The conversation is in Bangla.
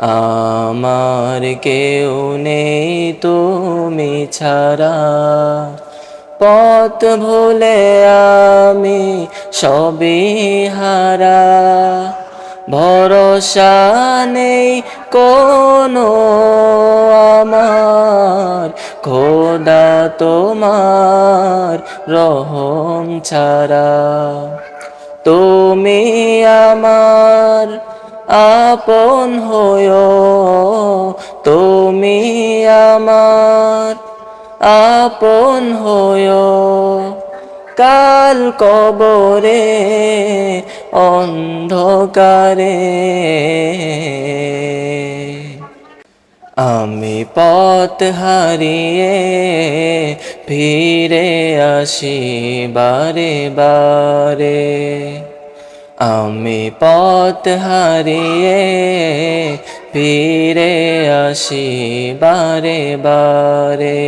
আমার কেউ নেই তুমি ছাড়া, পথ ভুলে আমি সবই হারা। ভরসা নেই কোনো আমার, খোদা তোমার রহম ছাড়া। তুমি আমার আপন হয়ো, তুমি আমার আপন হয়ো। কাল কবরে অন্ধকারে আমি পথ হারিয়ে ফিরে আসি বারে বারে। আমি পথ হারিয়ে ফিরে আসি বারে বারে।